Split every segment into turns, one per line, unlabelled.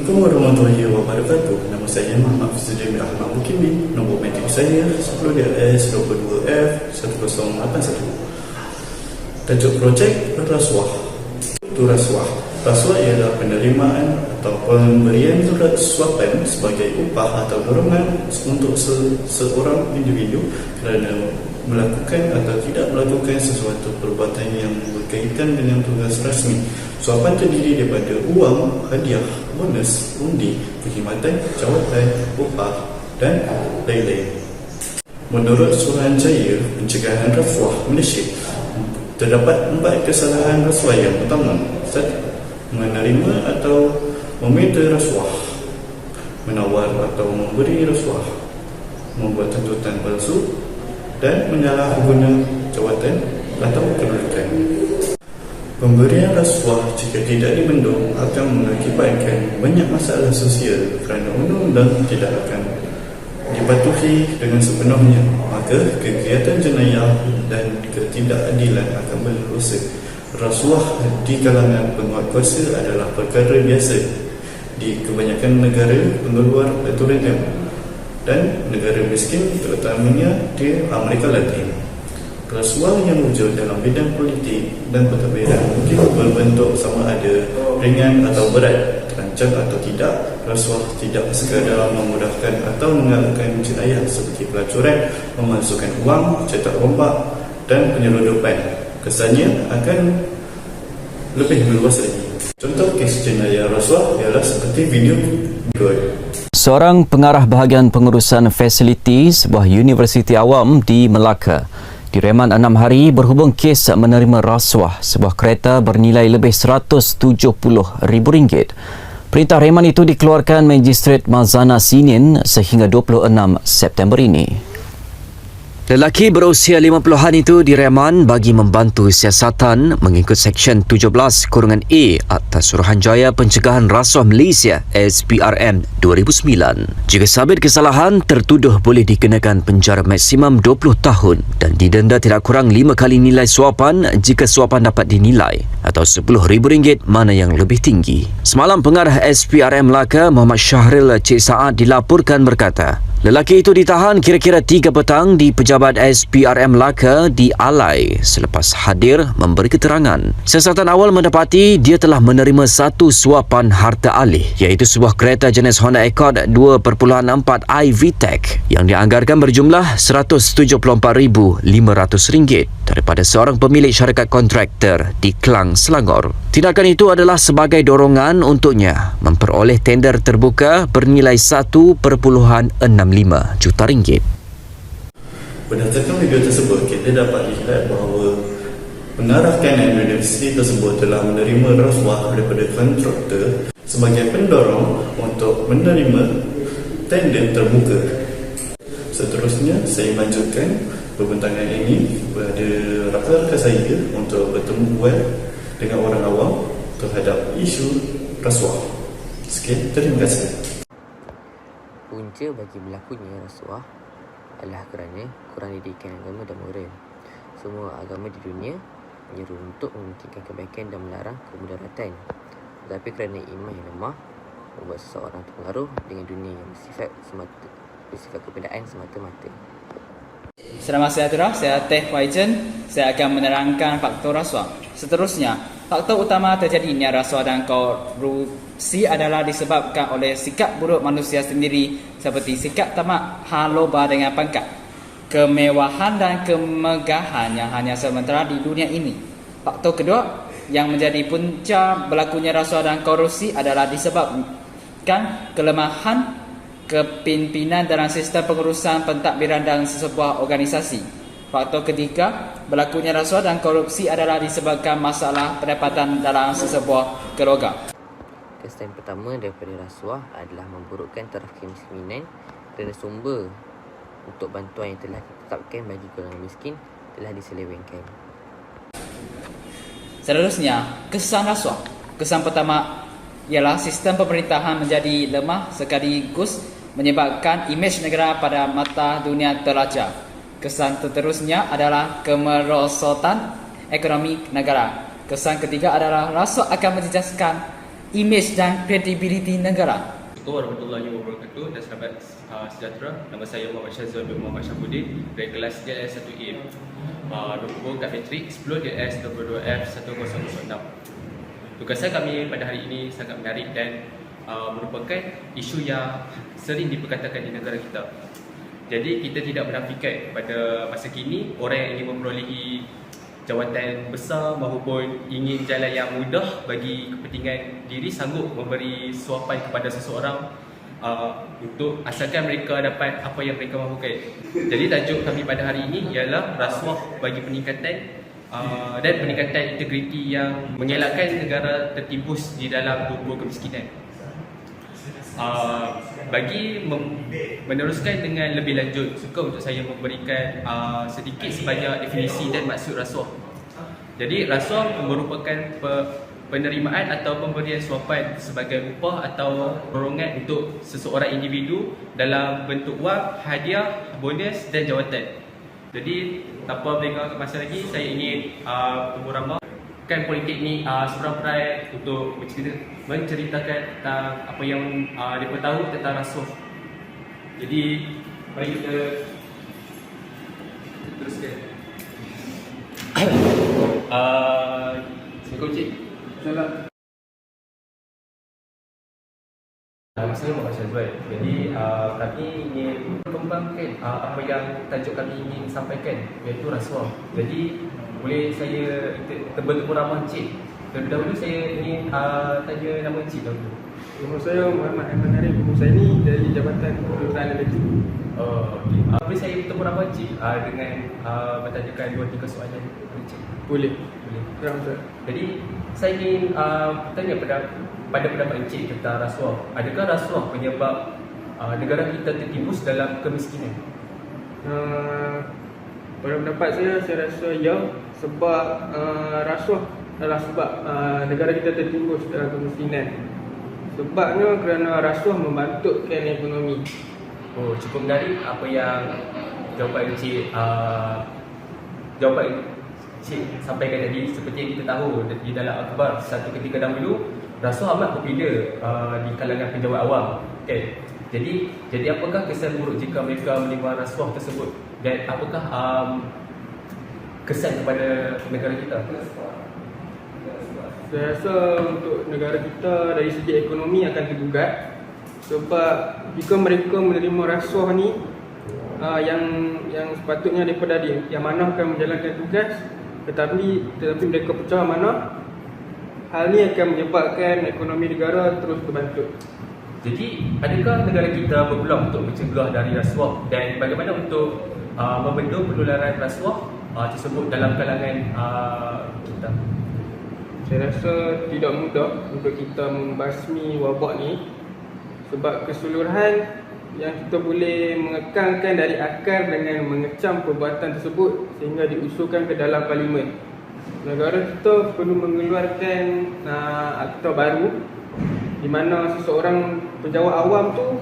Assalamualaikum warahmatullahi wabarakatuh. Nama saya Muhammad Fizuddin bin Ahmad Bukimi. Nombor matrik saya 10DS 22F 1081. Tajuk projek rasuah. Itu rasuah. Rasuah ialah penerimaan atau pemberian surat suapan sebagai upah atau dorongan untuk seorang individu kerana melakukan atau tidak melakukan sesuatu perbuatan yang berkaitan dengan tugas rasmi. Suapan terdiri daripada wang, hadiah, bonus, undi, perkhidmatan, jawatan, upah dan lain-lain. Menurut Suruhanjaya Pencegahan Rasuah Malaysia, terdapat 4 kesalahan rasuah. Yang pertama, 1. Menerima atau meminta rasuah, menawar atau memberi rasuah, membuat tuntutan palsu dan menyalahguna jawatan atau kedudukan. Pemberian rasuah jika tidak dibendung akan mengakibatkan banyak masalah sosial kerana undang-undang tidak akan dipatuhi dengan sepenuhnya, maka kegiatan jenayah dan ketidakadilan akan berlangsung. Rasuah di kalangan penguatkuasa adalah perkara biasa di kebanyakan negara pengeluar aturan dan negara miskin, terutamanya di Amerika Latin. Rasuah yang wujud dalam bidang politik dan pentadbiran mungkin berbentuk sama ada ringan atau berat, terancam atau tidak. Rasuah tidak sekadar memudahkan atau mengalahkan jenayah seperti pelacuran, memasukkan wang, cetak rombak dan penyeludupan. Kesannya akan lebih meluas lagi. Contoh kes jenayah rasuah ialah seperti video berikut.
Seorang pengarah bahagian pengurusan fasiliti sebuah universiti awam di Melaka direman 6 hari berhubung kes menerima rasuah sebuah kereta bernilai lebih RM170,000. Perintah reman itu dikeluarkan Magistrate Mazana Sinin sehingga 26 September ini. Lelaki berusia 50-an itu direman bagi membantu siasatan mengikut Seksyen 17-A atas Suruhanjaya Pencegahan Rasuah Malaysia SPRM 2009. Jika sabit kesalahan, tertuduh boleh dikenakan penjara maksimum 20 tahun dan didenda tidak kurang 5 kali nilai suapan jika suapan dapat dinilai atau RM10,000 mana yang lebih tinggi. Semalam pengarah SPRM Melaka Muhammad Syahril Cik Saad dilaporkan berkata, lelaki itu ditahan kira-kira 3 petang di pejabat SPRM Melaka di Alai selepas hadir memberi keterangan. Siasatan awal mendapati dia telah menerima satu suapan harta alih iaitu sebuah kereta jenis Honda Accord 2.4 iVTEC yang dianggarkan berjumlah RM174,500 daripada seorang pemilik syarikat kontraktor di Klang, Selangor. Tindakan itu adalah sebagai dorongan untuknya memperoleh tender terbuka bernilai RM1.65 juta.
Berdasarkan video tersebut, kita dapat lihat bahawa pengarah kanan universiti tersebut telah menerima rasuah daripada kontraktor sebagai pendorong untuk menerima tender terbuka. Seterusnya, saya lanjutkan pembentangan ini kepada rakan-rakan saya untuk bertemu dengan orang awam terhadap isu rasuah. Sekian, terima kasih.
Punca bagi berlakunya rasuah adalah kerana kurang didikan agama dan moral. Semua agama di dunia menyeru untuk mementingkan kebaikan dan melarang kemudaratan. Tetapi kerana iman yang lemah membuat seseorang terpengaruh dengan dunia yang bersifat kebendaan semata-mata.
Selamat sejahtera, saya Teh Waijen. Saya akan menerangkan faktor rasuah. Seterusnya, faktor utama terjadinya rasuah dan korupsi adalah disebabkan oleh sikap buruk manusia sendiri seperti sikap tamak, haloba dengan pangkat, kemewahan dan kemegahan yang hanya sementara di dunia ini. Faktor kedua yang menjadi punca berlakunya rasuah dan korupsi adalah disebabkan kelemahan kepimpinan dalam sistem pengurusan pentadbiran dalam sesebuah organisasi. Faktor ketiga, berlakunya rasuah dan korupsi adalah disebabkan masalah pendapatan dalam sesebuah keluarga.
Kesan pertama daripada rasuah adalah memburukkan taraf kemiskinan kerana sumber untuk bantuan yang telah ditetapkan bagi golongan miskin telah diselewengkan.
Seterusnya, kesan rasuah. Kesan pertama ialah sistem pemerintahan menjadi lemah sekaligus menyebabkan imej negara pada mata dunia terlacak. Kesan seterusnya adalah kemerosotan ekonomi negara. Kesan ketiga adalah rasuah akan menjejaskan imej dan kredibiliti negara.
Assalamualaikum warahmatullahi wabarakatuh dan selamat sejahtera. Nama saya Muhammad Syazwan bin Muhammad Syahbudin dari kelas DLS 1A. Nombor kat matrik 10 DLS 22F 1006. Tugasan kami pada hari ini sangat menarik dan merupakan isu yang sering diperkatakan di negara kita. Jadi kita tidak menafikan pada masa kini orang yang ingin memperolehi jawatan besar maupun ingin jalan yang mudah bagi kepentingan diri sanggup memberi suapan kepada seseorang untuk asalkan mereka dapat apa yang mereka mahukan. Jadi tajuk kami pada hari ini ialah rasuah bagi peningkatan dan peningkatan integriti yang mengelakkan negara tertimbus di dalam tumbuh kemiskinan. Bagi meneruskan dengan lebih lanjut, suka untuk saya memberikan sedikit sebanyak definisi dan maksud rasuah. Jadi rasuah merupakan penerimaan atau pemberian suapan sebagai upah atau dorongan untuk seseorang individu dalam bentuk wang, hadiah, bonus dan jawatan. Jadi tanpa melengahkan masa lagi, saya ingin Tuan Ramah kan Politeknik Seberang Perai untuk menceritakan tentang apa yang mereka tahu tentang rasuah. Jadi mari kita teruskan. Assalamualaikum Cik.
Salam.
Saya Muhammad Syazwan. Jadi kami ingin kembangkan apa yang tajuk kami ingin sampaikan, iaitu rasuah. Jadi boleh saya bertemu ramah Encik. Terlebih dahulu saya ingin tanya nama Encik dahulu.
Nama saya Muhammad Aiman Arif Husaini dari Jabatan Kedudukan Negeri.
Okay. Boleh saya bertemu ramah Encik dengan bertanyakan 2-3 soalan Encik?
Boleh.
Boleh.
Ramzan.
Jadi saya ingin bertanya pada pendapat Encik tentang rasuah. Adakah rasuah penyebab negara kita tertimbus dalam kemiskinan?
Pada pendapat saya rasa ya, sebab rasuah adalah sebab negara kita tertimbus dalam kemiskinan. Sebabnya kerana rasuah membantutkan ekonomi.
Oh, cukup menarik apa yang jawapan Encik sampaikan tadi. Seperti yang kita tahu di dalam akhbar satu ketika dahulu, rasuah amat popular di kalangan penjawat awam. Okay. Jadi apakah kesan buruk jika mereka menerima rasuah tersebut, dan apakah kesan kepada negara kita?
Saya rasa untuk negara kita dari segi ekonomi akan tergugat. Sebab jika mereka menerima rasuah ni yang sepatutnya daripada yang manahkan menjalankan tugas, tetapi mereka pecah amanah, hal ni akan menyebabkan ekonomi negara terus terbantut.
Jadi adakah negara kita berpeluang untuk mencegah dari rasuah, dan bagaimana untuk membendung penularan rasuah tersebut dalam kalangan kita?
Saya rasa tidak mudah untuk kita membasmi wabak ni, sebab keseluruhan yang kita boleh mengekalkan dari akar dengan mengecam perbuatan tersebut sehingga diusulkan ke dalam parlimen. Negara kita perlu mengeluarkan akta baru di mana seseorang penjawat awam tu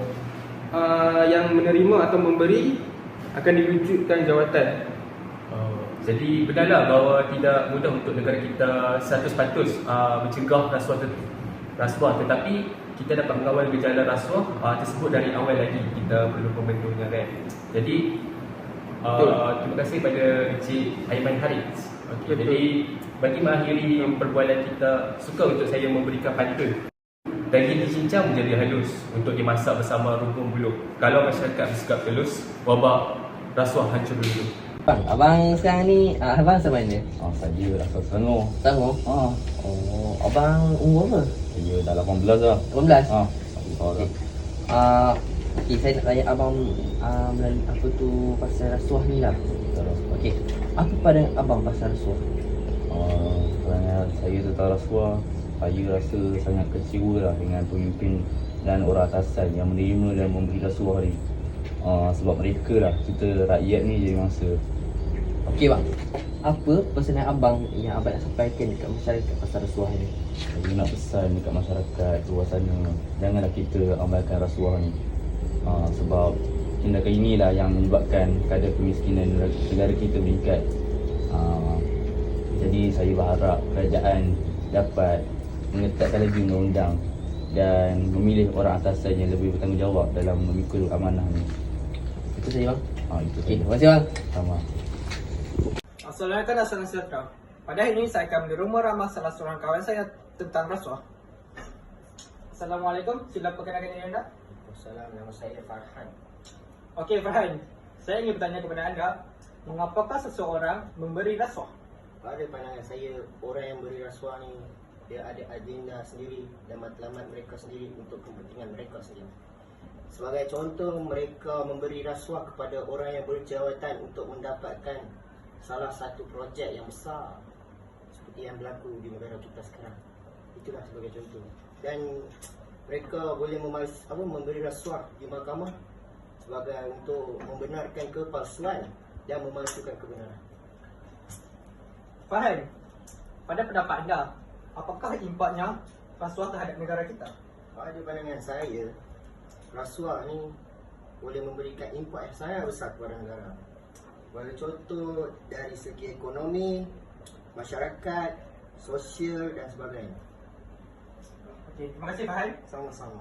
yang menerima atau memberi akan diwujudkan jawatan.
Jadi benarlah bahawa tidak mudah untuk negara kita 100% mencegah rasuah, tetapi kita dapat mengawal gejala rasuah tersebut dari awal lagi. Kita perlu membentuknya, kan. Jadi terima kasih pada Encik Aiman Harith. Okay, jadi bagi mengakhiri perbualan kita, suka untuk saya memberikan pantun. Daging dicincang menjadi halus untuk dimasak bersama rumpun buluh. Kalau masyarakat bersikap telus, wabak rasuah hancur dulu.
Abang sekarang ni, abang sama mana?
Saya rasa Selangor.
Selangor? Oh, abang umur apa?
Saya dah 18 dah.
18?
Okay.
Okay, saya nak tanya abang melalui apa tu pasal rasuah ni lah. Okey, apa pada abang pasal rasuah?
Kerana saya tentang rasuah, saya rasa sangat kecewa lah dengan pemimpin dan orang atasan yang menerima dan memberi rasuah ni. Sebab mereka lah, kita rakyat ni jadi mangsa.
Okey bang, apa pesanan abang yang abang nak sampaikan dekat masyarakat pasal rasuah ni?
Saya nak pesan dekat masyarakat luar sana, janganlah kita amalkan rasuah ni. Sebab tindakan inilah yang menyebabkan kadar kemiskinan negara kita meningkat. Jadi saya berharap kerajaan dapat mengetatkan lagi undang-undang dan memilih orang atasan yang lebih bertanggungjawab dalam memikul amanah ni.
Itu saja bang.
Itu
Okey,
saja.
terima kasih bang.
Sama.
Assalamualaikum dan salam sejahtera. Pada hari ini saya akan menerima ramah salah seorang kawan saya tentang rasuah. Assalamualaikum, sila perkenalkan diri anda.
Assalamualaikum, nama saya Farhan.
Okey Farhan, saya ingin bertanya kepada anda, mengapakah seseorang memberi rasuah?
Pada pandangan saya, orang yang beri rasuah ni dia ada agenda sendiri dan matlamat mereka sendiri untuk kepentingan mereka sendiri. Sebagai contoh, mereka memberi rasuah kepada orang yang berjawatan untuk mendapatkan salah satu projek yang besar seperti yang berlaku di negara kita sekarang. Itulah sebagai contoh. Dan mereka boleh memberi rasuah di mahkamah sebagai untuk membenarkan kepalsuan dan memalsukan kebenaran.
Farhan, pada pendapat anda, apakah impaknya rasuah terhadap negara kita?
Pada pandangan saya, rasuah ni boleh memberikan impak yang sangat besar kepada negara. Sebagai contoh dari segi ekonomi, masyarakat, sosial dan sebagainya.
Okey, terima kasih Farhan.
Sama-sama.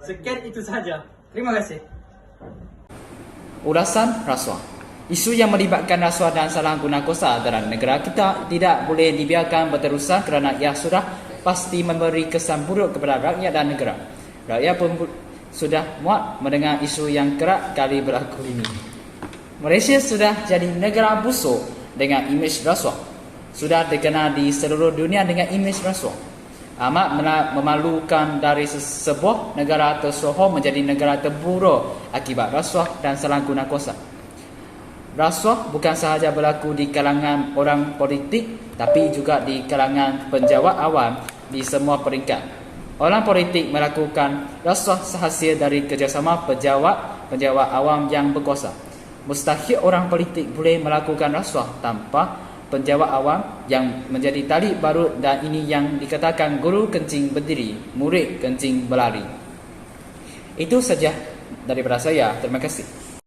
Sekian itu sahaja. Terima kasih.
Ulasan rasuah. Isu yang melibatkan rasuah dan salah guna kuasa dalam negara kita tidak boleh dibiarkan berterusan kerana ia sudah pasti memberi kesan buruk kepada rakyat dan negara. Rakyat pun sudah muak mendengar isu yang kerap kali berlaku ini. Malaysia sudah jadi negara busuk dengan imej rasuah. Sudah dikenal di seluruh dunia dengan imej rasuah. Amat memalukan dari sebuah negara tersohor menjadi negara terburuk akibat rasuah dan salah guna kuasa. Rasuah bukan sahaja berlaku di kalangan orang politik tapi juga di kalangan penjawat awam di semua peringkat. Orang politik melakukan rasuah sehasil dari kerjasama penjawat awam yang berkuasa. Mustahil orang politik boleh melakukan rasuah tanpa penjawat awam yang menjadi tali barut, dan ini yang dikatakan guru kencing berdiri, murid kencing berlari. Itu saja daripada saya. Terima kasih.